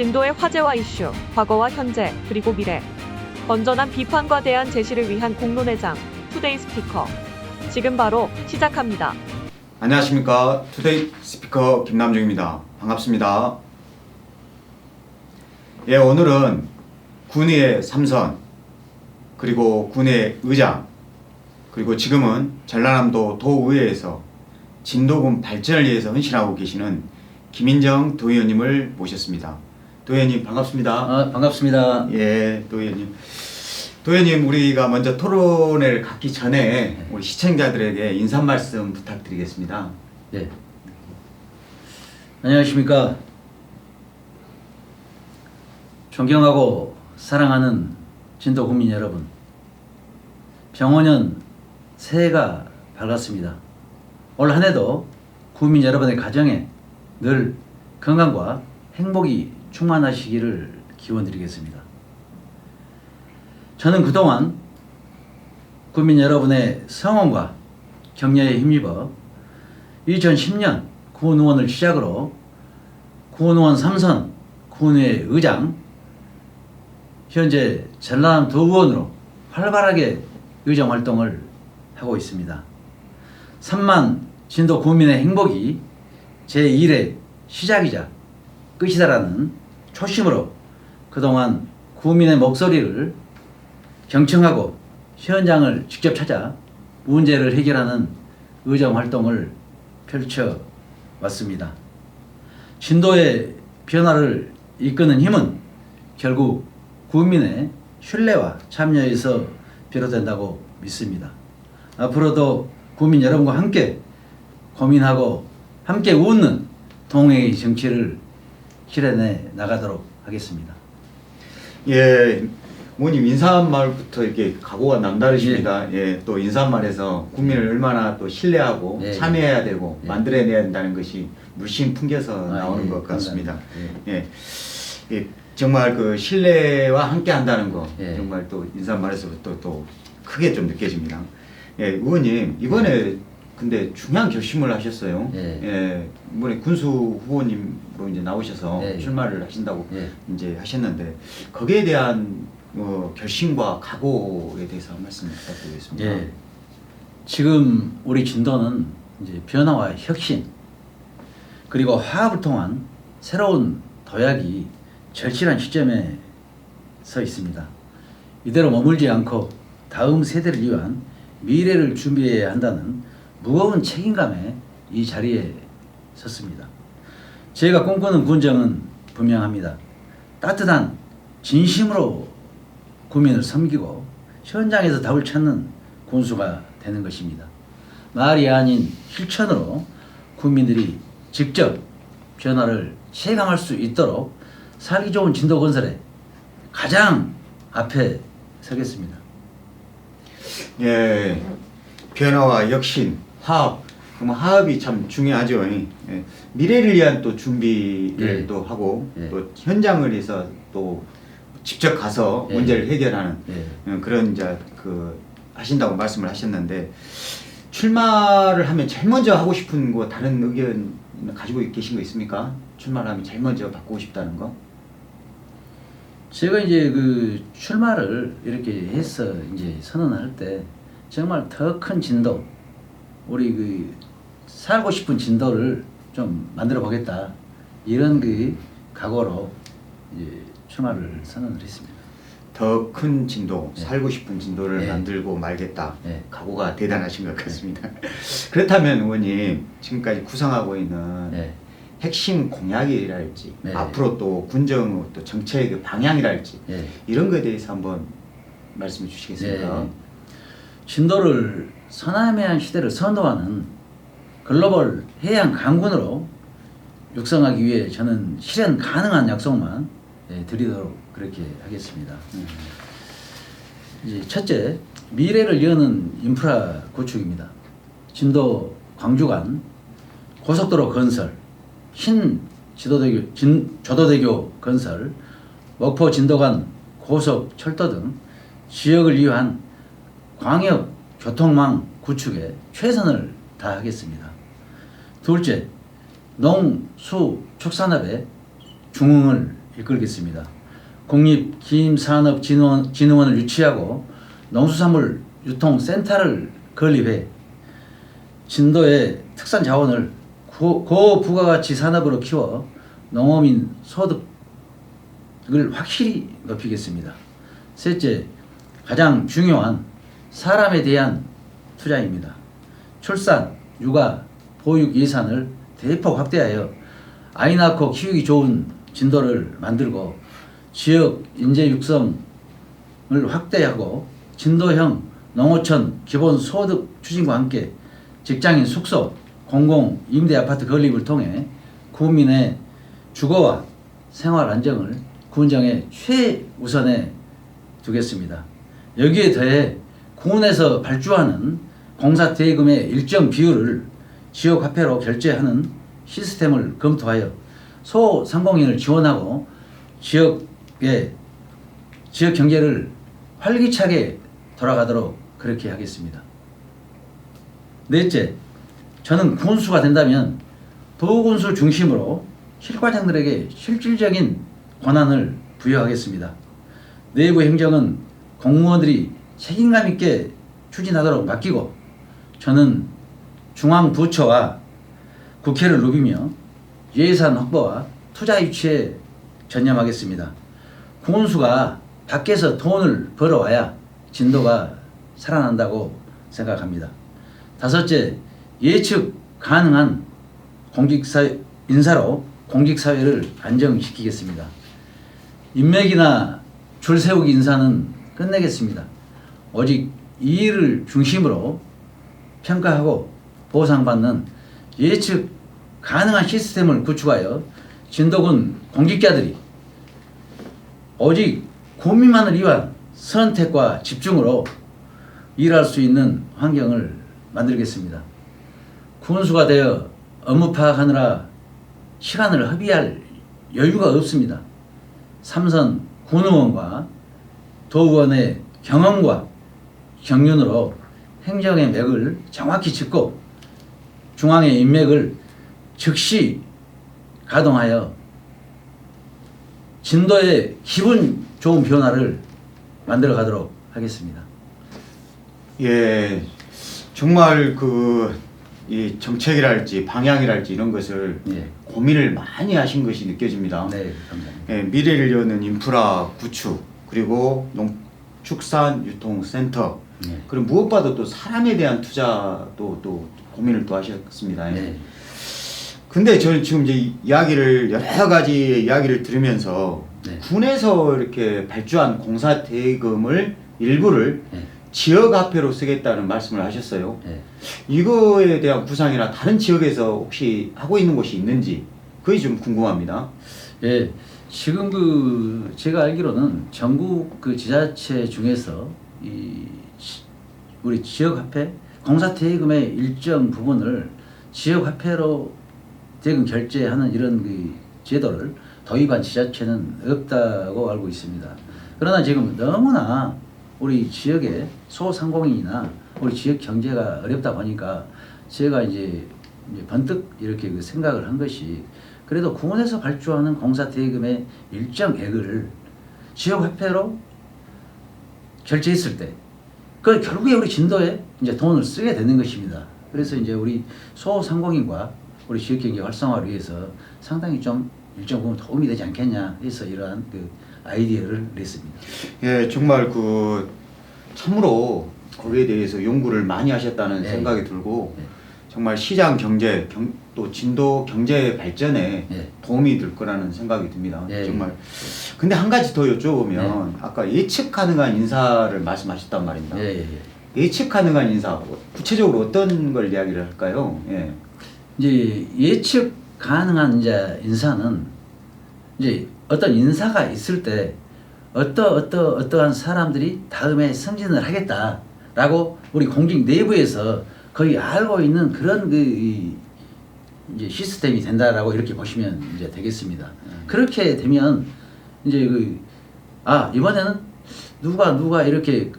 진도의 화제와 이슈, 과거와 현재, 그리고 미래. 건전한 비판과 대안 제시를 위한 공론회장, 투데이 스피커. 지금 바로 시작합니다. 안녕하십니까. 투데이 스피커 김남중입니다. 반갑습니다. 예, 오늘은 군의회 3선, 그리고 군의회 의장, 그리고 지금은 전라남도 도의회에서 진도군 발전을 위해서 헌신하고 계시는 김인정 도의원님을 모셨습니다. 도의원님 반갑습니다. 반갑습니다. 예, 도의원님. 도의원님, 우리가 먼저 토론회를 갖기 전에 우리 시청자들에게 인사 말씀 부탁드리겠습니다. 네. 안녕하십니까. 존경하고 사랑하는 진도 국민 여러분. 병원년 새해가 밝았습니다. 올 한 해도 국민 여러분의 가정에 늘 건강과 행복이 충만하시기를 기원드리겠습니다. 저는 그동안 국민 여러분의 성원과 격려에 힘입어 2010년 군의원을 시작으로 군의원 3선 군의회 의장, 현재 전라남도 의원으로 활발하게 의정 활동을 하고 있습니다. 3만 진도 국민의 행복이 제1의 시작이자 끝이다라는 초심으로 그동안 국민의 목소리를 경청하고 현장을 직접 찾아 문제를 해결하는 의정 활동을 펼쳐 왔습니다. 진도의 변화를 이끄는 힘은 결국 국민의 신뢰와 참여에서 비롯된다고 믿습니다. 앞으로도 국민 여러분과 함께 고민하고 함께 웃는 동행의 정치를 실현해 나가도록 하겠습니다. 예, 의원님 인사말부터 이렇게 각오가 남다르십니다. 예, 또 인사말에서 국민을 얼마나 또 신뢰하고 참여해야 되고 만들어내야 된다는 것이 물씬 풍겨서 나오는 것 같습니다. 예, 예, 정말 그 신뢰와 함께 한다는 거 정말 또 인사말에서부터 또 크게 좀 느껴집니다. 예, 의원님 이번에 근데 중요한 결심을 하셨어요. 예, 이번에 군수 후보님으로 이제 나오셔서 출마를 하신다고 이제 하셨는데 거기에 대한 결심과 각오에 대해서 한 말씀 부탁드리겠습니다. 예. 지금 우리 진도는 이제 변화와 혁신 그리고 화합을 통한 새로운 도약이 절실한 시점에 서 있습니다. 이대로 머물지 않고 다음 세대를 위한 미래를 준비해야 한다는 무거운 책임감에 이 자리에 섰습니다. 제가 꿈꾸는 군정은 분명합니다. 따뜻한 진심으로 국민을 섬기고 현장에서 답을 찾는 군수가 되는 것입니다. 말이 아닌 실천으로 국민들이 직접 변화를 체감할 수 있도록 살기 좋은 진도 건설에 가장 앞에 서겠습니다. 예, 변화와 혁신, 화합. 그럼 화합이 참 중요하죠. 예. 미래를 위한 또 준비를 또 하고 또 현장을 해서 또 직접 가서 문제를 해결하는 그런 이제 그 하신다고 말씀을 하셨는데 출마를 하면 제일 먼저 하고 싶은 거 다른 의견 가지고 계신 거 있습니까? 출마를 하면 제일 먼저 바꾸고 싶다는 거? 제가 이제 그 출마를 이렇게 해서 이제 선언할 때 정말 더 큰 진도, 우리 그 살고 싶은 진도를 좀 만들어 보겠다 이런 그 각오로 이제 출마를 선언을 했습니다. 더 큰 진도, 살고 싶은 진도를 만들고 말겠다. 각오가 대단하신 것 같습니다. 그렇다면 의원님 지금까지 구성하고 있는 핵심 공약이랄지 앞으로 또 군정 또 정책의 방향이랄지 이런 것에 대해서 한번 말씀해 주시겠습니까? 진도를 서남해안 시대를 선도하는 글로벌 해양 강군으로 육성하기 위해 저는 실현 가능한 약속만 드리도록 그렇게 하겠습니다. 이제 첫째, 미래를 여는 인프라 구축입니다. 진도 광주 간 고속도로 건설, 조도대교 건설, 목포 진도 간 고속 철도 등 지역을 위한 광역 교통망 구축에 최선을 다하겠습니다. 둘째, 농, 수, 축산업에 중흥을 이끌겠습니다. 국립기임산업진흥원을 유치하고 농수산물 유통센터를 건립해 진도의 특산 자원을 고부가가치 산업으로 키워 농어민 소득을 확실히 높이겠습니다. 셋째, 가장 중요한 사람에 대한 투자입니다. 출산, 육아, 보육 예산을 대폭 확대하여 아이 낳고 키우기 좋은 진도를 만들고 지역 인재 육성을 확대하고 진도형 농어촌 기본소득 추진과 함께 직장인 숙소, 공공 임대 아파트 건립을 통해 국민의 주거와 생활 안정을 군정에 최우선에 두겠습니다. 여기에 더해 군에서 발주하는 공사 대금의 일정 비율을 지역화폐로 결제하는 시스템을 검토하여 소상공인을 지원하고 지역 경제를 활기차게 돌아가도록 그렇게 하겠습니다. 넷째, 저는 군수가 된다면 도군수 중심으로 실과장들에게 실질적인 권한을 부여하겠습니다. 내부 행정은 공무원들이 책임감 있게 추진하도록 맡기고 저는 중앙부처와 국회를 누비며 예산 확보와 투자 유치에 전념하겠습니다. 군수가 밖에서 돈을 벌어와야 진도가 살아난다고 생각합니다. 다섯째, 예측 가능한 인사로 공직사회를 안정시키겠습니다. 인맥이나 줄세우기 인사는 끝내겠습니다. 오직 이 일을 중심으로 평가하고 보상받는 예측 가능한 시스템을 구축하여 진도군 공직자들이 오직 국민만을 위한 선택과 집중으로 일할 수 있는 환경을 만들겠습니다. 군수가 되어 업무 파악하느라 시간을 허비할 여유가 없습니다. 삼선 군의원과 도의원의 경험과 경륜으로 행정의 맥을 정확히 짚고 중앙의 인맥을 즉시 가동하여 진도의 기분 좋은 변화를 만들어 가도록 하겠습니다. 예, 정말 이 정책이랄지 방향이랄지 이런 것을 예. 고민을 많이 하신 것이 느껴집니다. 네, 감사합니다. 예, 미래를 여는 인프라 구축, 그리고 축산유통센터, 네. 그리고 무엇보다도 또 사람에 대한 투자도 또 고민을 또 하셨습니다. 네. 근데 저는 지금 이제 여러 가지 이야기를 들으면서 네. 군에서 이렇게 발주한 공사 대금을 일부를 네. 지역화폐로 쓰겠다는 말씀을 하셨어요. 네. 이거에 대한 구상이나 다른 지역에서 혹시 하고 있는 곳이 있는지 그게 좀 궁금합니다. 예, 지금 제가 알기로는 전국 지자체 중에서 우리 지역화폐 공사 대금의 일정 부분을 지역화폐로 대금 결제하는 이런 제도를 도입한 지자체는 없다고 알고 있습니다. 그러나 지금 너무나 우리 지역의 소상공인이나 우리 지역 경제가 어렵다 보니까 제가 이제 번뜩 이렇게 생각을 한 것이, 그래도 군에서 발주하는 공사 대금의 일정액을 지역화폐로 결제했을 때, 그 결국에 우리 진도에 이제 돈을 쓰게 되는 것입니다. 그래서 이제 우리 소상공인과 우리 지역 경제 활성화를 위해서 상당히 좀 일정 부분 도움이 되지 않겠냐 해서 이러한 아이디어를 냈습니다. 예, 정말 참으로 거기에 대해서 연구를 많이 하셨다는 네. 생각이 들고 네. 정말 시장 경제, 또 진도 경제 발전에 네. 도움이 될 거라는 생각이 듭니다. 네. 정말. 근데 한 가지 더 여쭤보면 네. 아까 예측 가능한 인사를 말씀하셨단 말입니다. 예. 예측 가능한 인사, 구체적으로 어떤 걸 이야기를 할까요? 예. 이제 예측 가능한 인사는 이제 어떤 인사가 있을 때 어떠한 사람들이 다음에 승진을 하겠다라고 우리 공직 내부에서 거의 알고 있는 그런 이제 시스템이 된다라고 이렇게 보시면 이제 되겠습니다. 그렇게 되면 이제 이번에는 누가 이렇게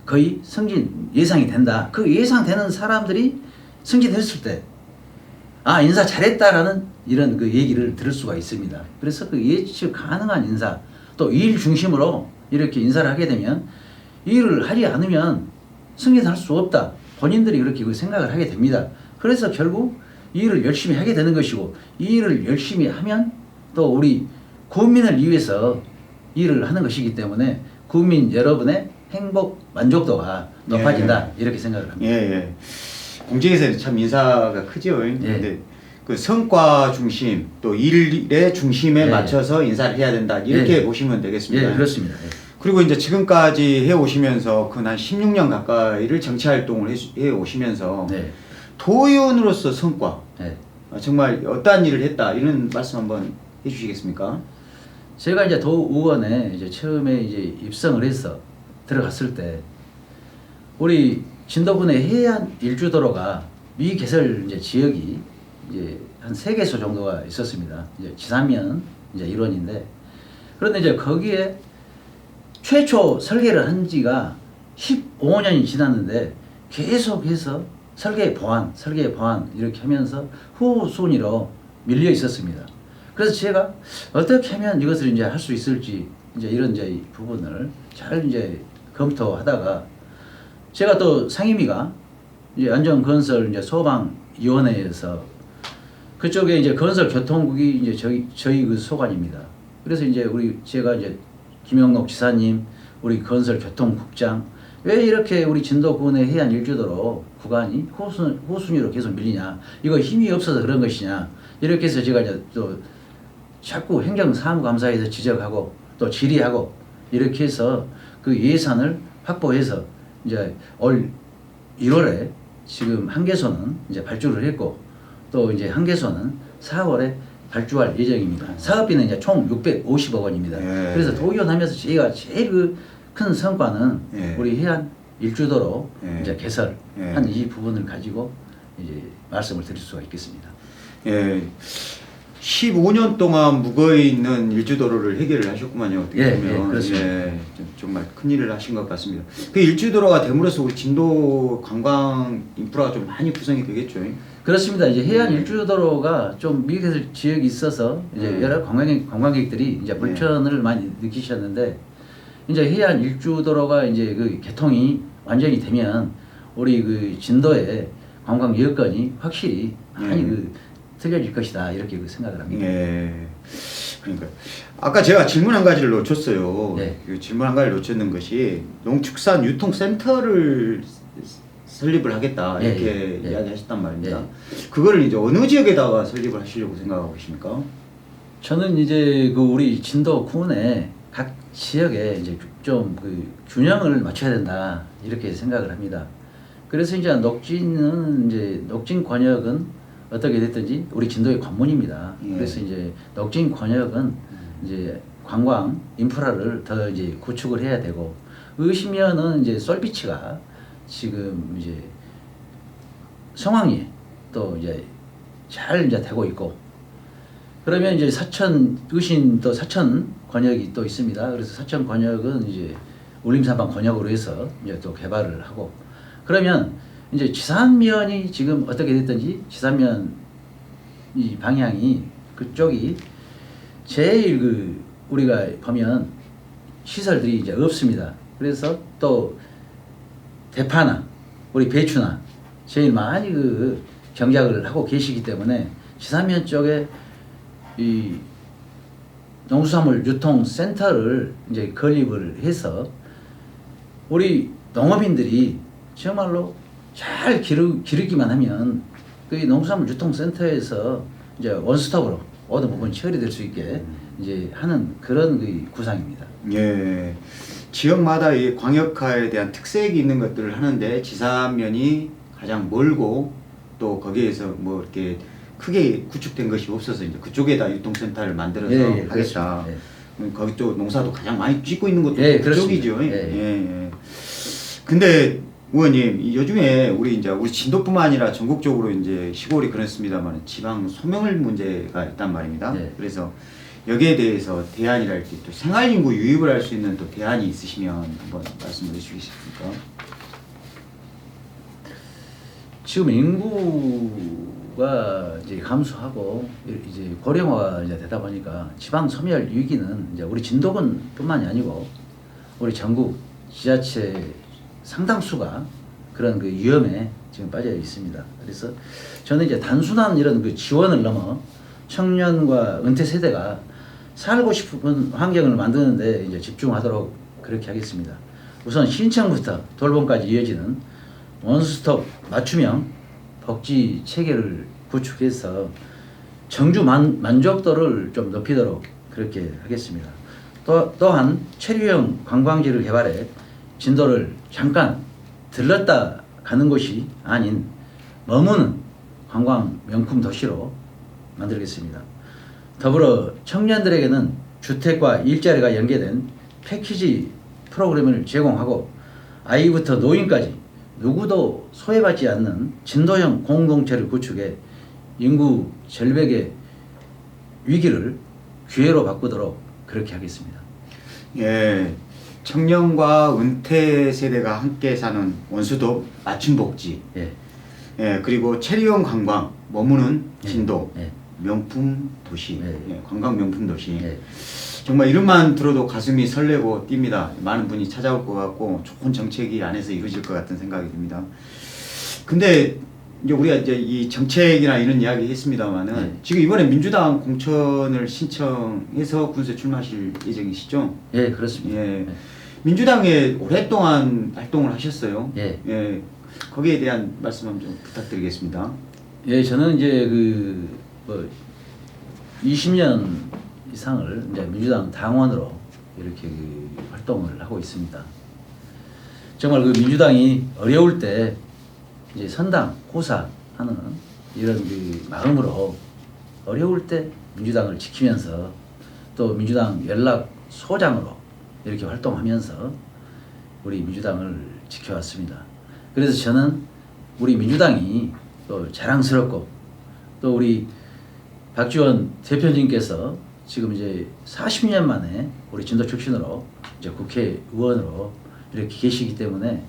거의 승진 예상이 된다. 그 예상되는 사람들이 승진했을 때 인사 잘했다라는 이런 그 얘기를 들을 수가 있습니다. 그래서 그 예측 가능한 인사, 또 일 중심으로 이렇게 인사를 하게 되면 이 일을 하지 않으면 승진할 수 없다. 본인들이 그렇게 그 생각을 하게 됩니다. 그래서 결국 이 일을 열심히 하게 되는 것이고, 이 일을 열심히 하면 또 우리 국민을 위해서 일을 하는 것이기 때문에 국민 여러분의 행복 만족도가 높아진다. 이렇게 생각을 합니다. 예. 공직에서는 참 인사가 크죠. 근데 그 성과 중심 또 일의 중심에 맞춰서 인사를 해야 된다. 이렇게 보시면 되겠습니다. 그렇습니다. 그리고 이제 지금까지 해 오시면서 그 한 16년 가까이를 정치 활동을 해 오시면서 도의원으로서 성과 정말 어떠한 일을 했다 이런 말씀 한번 해주시겠습니까? 제가 이제 도의원에 이제 처음에 이제 입성을 해서 들어갔을 때 우리 진도군의 해안 일주도로가 미개설 이제 지역이 이제 한 3개소 정도가 있었습니다. 이제 지산면 이제 일원인데, 그런데 이제 거기에 최초 설계를 한 지가 15년이 지났는데 계속해서 설계 보완 이렇게 하면서 후순위로 밀려 있었습니다. 그래서 제가 어떻게 하면 이것을 이제 할 수 있을지 이제 이런 이제 이 부분을 잘 이제 검토하다가 제가 또 상임위가 이제 안전건설 이제 소방위원회에서 그쪽에 이제 건설교통국이 이제 저희 그 소관입니다. 그래서 이제 제가 이제 김영록 지사님, 우리 건설교통국장, 왜 이렇게 우리 진도군의 해안 일주도로 구간이 후순위로 계속 밀리냐, 이거 힘이 없어서 그런 것이냐, 이렇게 해서 제가 이제 또 자꾸 행정사무감사에서 지적하고 또 질의하고 이렇게 해서 그 예산을 확보해서 이제 올 1월에 지금 한 개소는 이제 발주를 했고, 또 이제 한 개소는 4월에 발주할 예정입니다. 사업비는 이제 총 650억 원입니다. 그래서 도의원 하면서 제가 제일 그 큰 성과는 우리 해안 일주도로 이제 개설한 이 부분을 가지고 이제 말씀을 드릴 수가 있겠습니다. 15년 동안 묵어있는 있는 일주도로를 해결을 하셨구만요. 어떻게 보면 그렇습니다. 정말 큰 일을 하신 것 같습니다. 그 일주도로가 됨으로써 우리 진도 관광 인프라가 좀 많이 구성이 되겠죠. 그렇습니다. 이제 해안 일주도로가 좀 미개설 지역이 있어서 이제 여러 관광객들이 이제 불편을 많이 느끼셨는데, 이제 해안 일주도로가 이제 그 개통이 완전히 되면 우리 그 진도의 관광 여건이 확실히 많이 그 틀려질 것이다, 이렇게 그 생각을 합니다. 그러니까 아까 제가 질문 한 가지를 놓쳤어요. 그 질문 한 가지를 놓쳤는 것이 농축산 유통센터를 설립을 하겠다 이렇게 이야기하셨단 말입니다. 그거를 이제 어느 지역에다가 설립을 하시려고 생각하고 계십니까? 저는 이제 그 우리 진도군의 각 지역에 이제 좀 그 균형을 맞춰야 된다, 이렇게 생각을 합니다. 그래서 이제 녹진 권역은 어떻게 됐든지 우리 진도의 관문입니다. 그래서 이제 녹진 권역은 이제 관광 인프라를 더 이제 구축을 해야 되고, 의심면은 이제 솔비치가 지금 이제 성황리에 또 이제 잘 이제 되고 있고, 그러면 이제 의신 또 사천 권역이 또 있습니다. 그래서 사천 권역은 이제 울림사방 권역으로 해서 이제 또 개발을 하고, 그러면 이제 지산면이 지금 어떻게 됐든지 지산면 이 방향이 그쪽이 제일 그 우리가 보면 시설들이 이제 없습니다. 그래서 또 대파나 우리 배추나 제일 많이 그 경작을 하고 계시기 때문에 지산면 쪽에 이 농수산물 유통센터를 이제 건립을 해서 우리 농업인들이 정말로 잘 기르기만 하면 그 농수산물 유통센터에서 이제 원스톱으로 모든 부분이 처리될 수 있게 이제 하는 그런 그 구상입니다. 지역마다 이 광역화에 대한 특색이 있는 것들을 하는데 지산면이 가장 멀고 또 거기에서 뭐 이렇게 크게 구축된 것이 없어서 이제 그쪽에다 유통센터를 만들어서 하겠다. 거기 쪽 농사도 가장 많이 짓고 있는 것도 그쪽이죠. 근데 의원님, 요즘에 우리 진도뿐만 아니라 전국적으로 이제 시골이 그렇습니다만 지방 소멸 문제가 있단 말입니다. 그래서 여기에 대해서 대안이랄지 또 생활인구 유입을 할 수 있는 또 대안이 있으시면 한번 말씀해 주시겠습니까? 지금 인구가 이제 감소하고 이제 고령화가 이제 되다 보니까 지방 소멸 위기는 이제 우리 진도군뿐만이 아니고 우리 전국 지자체 상당수가 그런 그 위험에 지금 빠져 있습니다. 그래서 저는 이제 단순한 이런 그 지원을 넘어 청년과 은퇴 세대가 살고 싶은 환경을 만드는데 이제 집중하도록 그렇게 하겠습니다. 우선 신청부터 돌봄까지 이어지는 원스톱 맞춤형 복지 체계를 구축해서 정주 만족도를 좀 높이도록 그렇게 하겠습니다. 또한 체류형 관광지를 개발해 진도를 잠깐 들렀다 가는 곳이 아닌 머무는 관광 명품 도시로 만들겠습니다. 더불어 청년들에게는 주택과 일자리가 연계된 패키지 프로그램을 제공하고 아이부터 노인까지 누구도 소외받지 않는 진도형 공동체를 구축해 인구 절벽의 위기를 기회로 바꾸도록 그렇게 하겠습니다. 예, 청년과 은퇴 세대가 함께 사는 원수도 맞춤복지. 예. 예, 그리고 체류형 관광, 머무는 진도, 예. 명품 도시, 예. 예, 관광 명품 도시. 예. 정말 이름만 들어도 가슴이 설레고 뜁니다. 많은 분이 찾아올 것 같고 좋은 정책이 안에서 이루어질 것 같은 생각이 듭니다. 근데 이제 우리가 이제 이 정책이나 이런 이야기 했습니다만은 네. 지금 이번에 민주당 공천을 신청해서 군수에 출마하실 예정이시죠? 예, 그렇습니다. 예. 예. 민주당에 오랫동안 활동을 하셨어요. 예. 예. 거기에 대한 말씀 좀 부탁드리겠습니다. 예, 저는 이제 뭐 20년 이상을 이제 민주당 당원으로 이렇게 활동을 하고 있습니다. 정말 민주당이 어려울 때 이제 선당 호사하는 이런 마음으로 어려울 때 민주당을 지키면서 또 민주당 연락소장으로 이렇게 활동하면서 우리 민주당을 지켜왔습니다. 그래서 저는 우리 민주당이 또 자랑스럽고 또 우리 박지원 대표님께서 지금 이제 40년 만에 우리 진도 출신으로 이제 국회의원으로 이렇게 계시기 때문에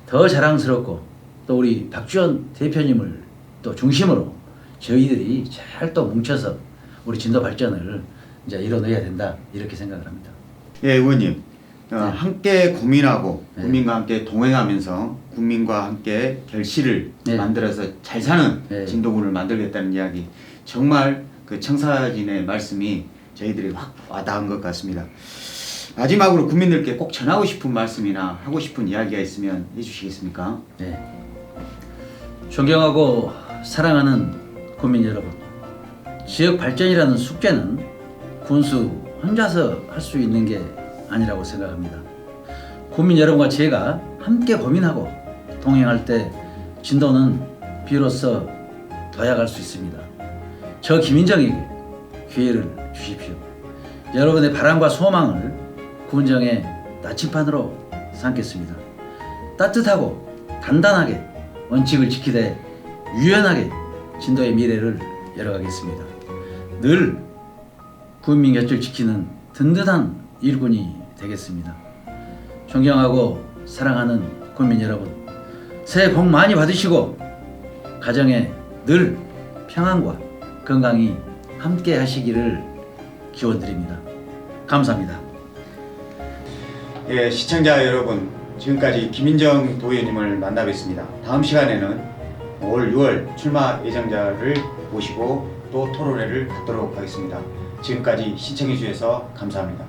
더 자랑스럽고 또 우리 박지원 대표님을 또 중심으로 저희들이 잘 또 뭉쳐서 우리 진도 발전을 이제 이뤄내야 된다 이렇게 생각을 합니다. 예, 의원님. 네. 함께 고민하고 네. 국민과 함께 동행하면서 국민과 함께 결실을 네. 만들어서 잘 사는 네. 진도군을 만들겠다는 이야기, 정말 그 청사진의 말씀이 저희들이 확 와닿은 것 같습니다. 마지막으로 국민들께 꼭 전하고 싶은 말씀이나 하고 싶은 이야기가 있으면 해주시겠습니까? 네. 존경하고 사랑하는 국민 여러분, 지역 발전이라는 숙제는 군수 혼자서 할 수 있는 게 아니라고 생각합니다. 국민 여러분과 제가 함께 고민하고 동행할 때 진도는 비로소 도약할 수 있습니다. 저 김인정에게 기회를 주십시오. 여러분의 바람과 소망을 군정의 나침반으로 삼겠습니다. 따뜻하고 단단하게 원칙을 지키되 유연하게 진도의 미래를 열어가겠습니다. 늘 국민 곁을 지키는 든든한 일꾼이 되겠습니다. 존경하고 사랑하는 국민 여러분, 새해 복 많이 받으시고 가정에 늘 평안과 건강이 함께 하시기를 기원드립니다. 감사합니다. 예, 시청자 여러분, 지금까지 김인정 도의원님을 만나뵙습니다. 다음 시간에는 올 6월 출마 예정자를 모시고 또 토론회를 갖도록 하겠습니다. 지금까지 시청해 주셔서 감사합니다.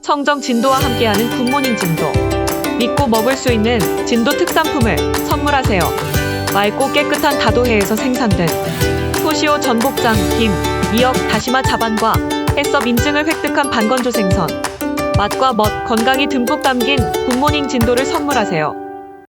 청정 진도와 함께하는 굿모닝 진도. 믿고 먹을 수 있는 진도 특산품을 선물하세요. 맑고 깨끗한 다도해에서 생산된 토시오 전복장, 김, 미역, 다시마 자반과 해썹 인증을 획득한 반건조 생선. 맛과 멋, 건강이 듬뿍 담긴 굿모닝 진도를 선물하세요.